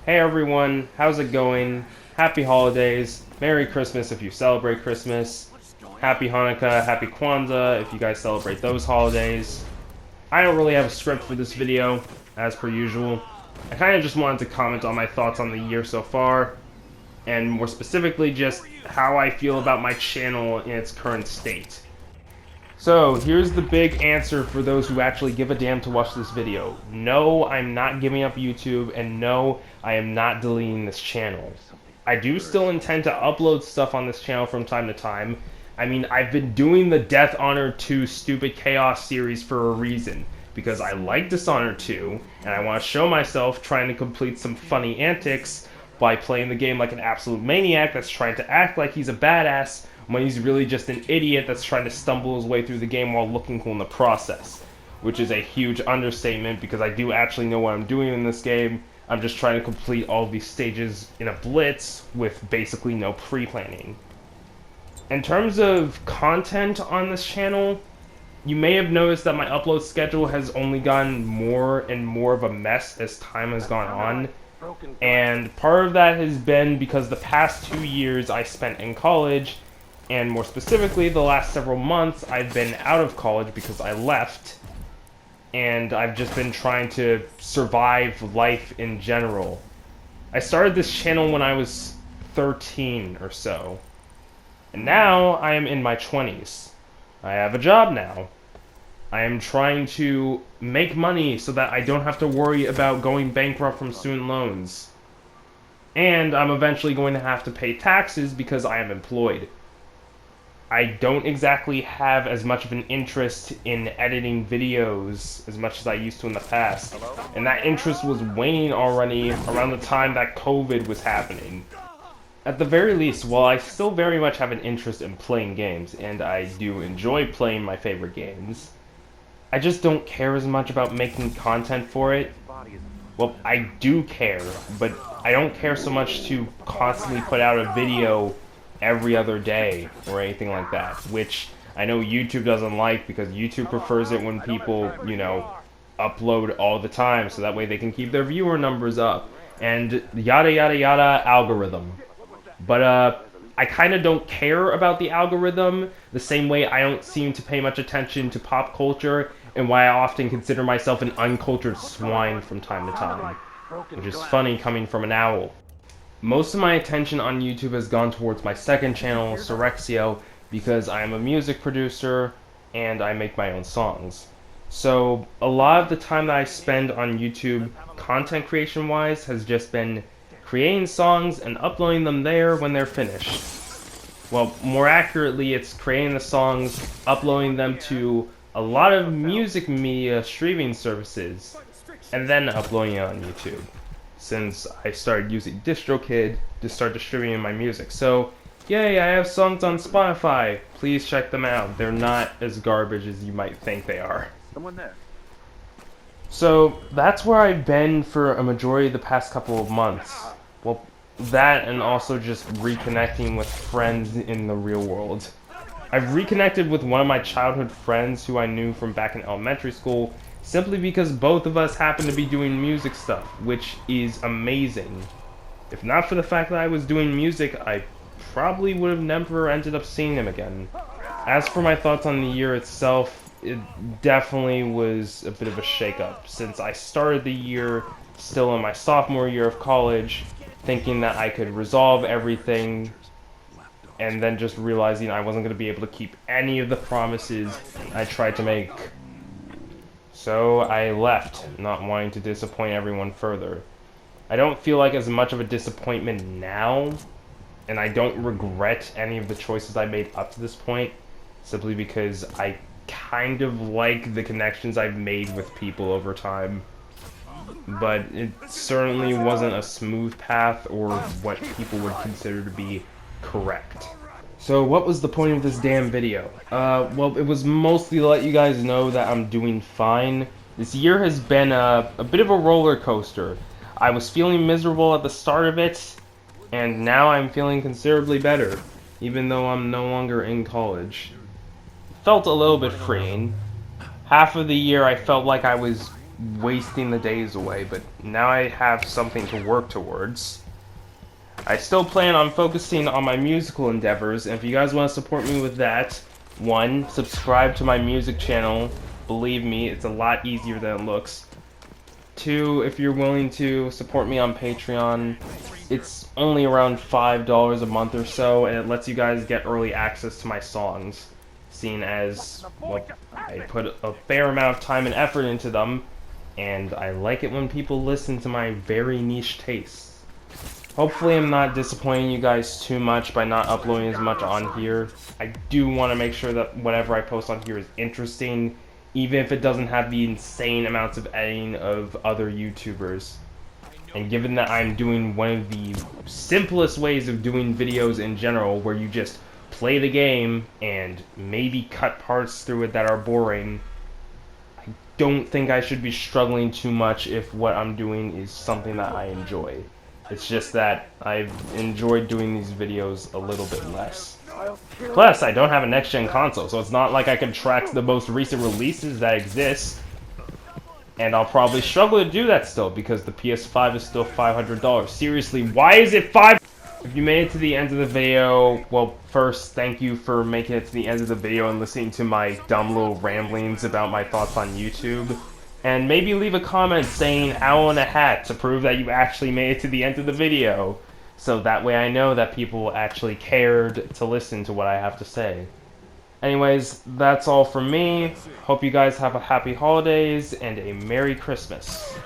Hey everyone, how's it going? Happy holidays. Merry Christmas if you celebrate Christmas. Happy Hanukkah, Happy Kwanzaa if you guys celebrate those holidays. I don't really have a script for this video, as per usual. I kind of just wanted to comment on my thoughts on the year so far, and more specifically just how I feel about my channel in its current state. So, here's the big answer for those who actually give a damn to watch this video. No, I'm not giving up YouTube, and no, I am not deleting this channel. I do still intend to upload stuff on this channel from time to time. I mean, I've been doing the Death Honor 2 Stupid Chaos series for a reason. Because I like Dishonored 2, and I want to show myself trying to complete some funny antics by playing the game like an absolute maniac that's trying to act like he's a badass, when he's really just an idiot that's trying to stumble his way through the game while looking cool in the process. Which is a huge understatement because I do actually know what I'm doing in this game. I'm just trying to complete all of these stages in a blitz with basically no pre-planning. In terms of content on this channel, you may have noticed that my upload schedule has only gotten more and more of a mess as time has gone on. And part of that has been because the past 2 years I spent in college, and more specifically the last several months I've been out of college because I left, and I've just been trying to survive life in general. I started this channel when I was 13 or so, and now I am in my 20s. I have a job now. I am trying to make money so that I don't have to worry about going bankrupt from student loans. And I'm eventually going to have to pay taxes because I am employed. I don't exactly have as much of an interest in editing videos as much as I used to in the past. And that interest was waning already around the time that COVID was happening. At the very least, while I still very much have an interest in playing games, and I do enjoy playing my favorite games, I just don't care as much about making content for it. Well, I do care, but I don't care so much to constantly put out a video every other day or anything like that, which I know YouTube doesn't like because YouTube prefers it when people, upload all the time so that way they can keep their viewer numbers up and yada yada yada algorithm. But I kind of don't care about the algorithm the same way I don't seem to pay much attention to pop culture and why I often consider myself an uncultured swine from time to time, which is funny coming from an owl. Most of my attention on YouTube has gone towards my second channel, Sorexio, because I am a music producer and I make my own songs. So a lot of the time that I spend on YouTube, content creation wise, has just been creating songs and uploading them there when they're finished. Well, more accurately, it's creating the songs, uploading them to a lot of music media streaming services, and then uploading it on YouTube, since I started using DistroKid to start distributing my music. So, yay, I have songs on Spotify. Please check them out. They're not as garbage as you might think they are. Someone there. So, that's where I've been for a majority of the past couple of months. Well, that and also just reconnecting with friends in the real world. I've reconnected with one of my childhood friends who I knew from back in elementary school simply because both of us happen to be doing music stuff, which is amazing. If not for the fact that I was doing music, I probably would have never ended up seeing him again. As for my thoughts on the year itself, it definitely was a bit of a shakeup, since I started the year still in my sophomore year of college, thinking that I could resolve everything, and then just realizing I wasn't going to be able to keep any of the promises I tried to make. So I left, not wanting to disappoint everyone further. I don't feel like as much of a disappointment now, and I don't regret any of the choices I made up to this point, simply because I kind of like the connections I've made with people over time. But it certainly wasn't a smooth path or what people would consider to be correct. So what was the point of this damn video? Well, it was mostly to let you guys know that I'm doing fine. This year has been a bit of a roller coaster. I was feeling miserable at the start of it, and now I'm feeling considerably better, even though I'm no longer in college. Felt a little bit freeing. Half of the year I felt like I was wasting the days away, but now I have something to work towards. I still plan on focusing on my musical endeavors, and if you guys want to support me with that, 1, subscribe to my music channel. Believe me, it's a lot easier than it looks. 2, if you're willing to support me on Patreon, it's only around $5 a month or so, and it lets you guys get early access to my songs, seeing as, well, I put a fair amount of time and effort into them, and I like it when people listen to my very niche tastes. Hopefully I'm not disappointing you guys too much by not uploading as much on here. I do want to make sure that whatever I post on here is interesting, even if it doesn't have the insane amounts of editing of other YouTubers. And given that I'm doing one of the simplest ways of doing videos in general, where you just play the game and maybe cut parts through it that are boring, I don't think I should be struggling too much if what I'm doing is something that I enjoy. It's just that I've enjoyed doing these videos a little bit less. Plus, I don't have a next-gen console, so it's not like I can track the most recent releases that exist. And I'll probably struggle to do that still, because the PS5 is still $500. Seriously, why is it $5? If you made it to the end of the video, well, first, thank you for making it to the end of the video and listening to my dumb little ramblings about my thoughts on YouTube. And maybe leave a comment saying "owl in a hat" to prove that you actually made it to the end of the video. So that way I know that people actually cared to listen to what I have to say. Anyways, that's all from me. Hope you guys have a happy holidays and a Merry Christmas.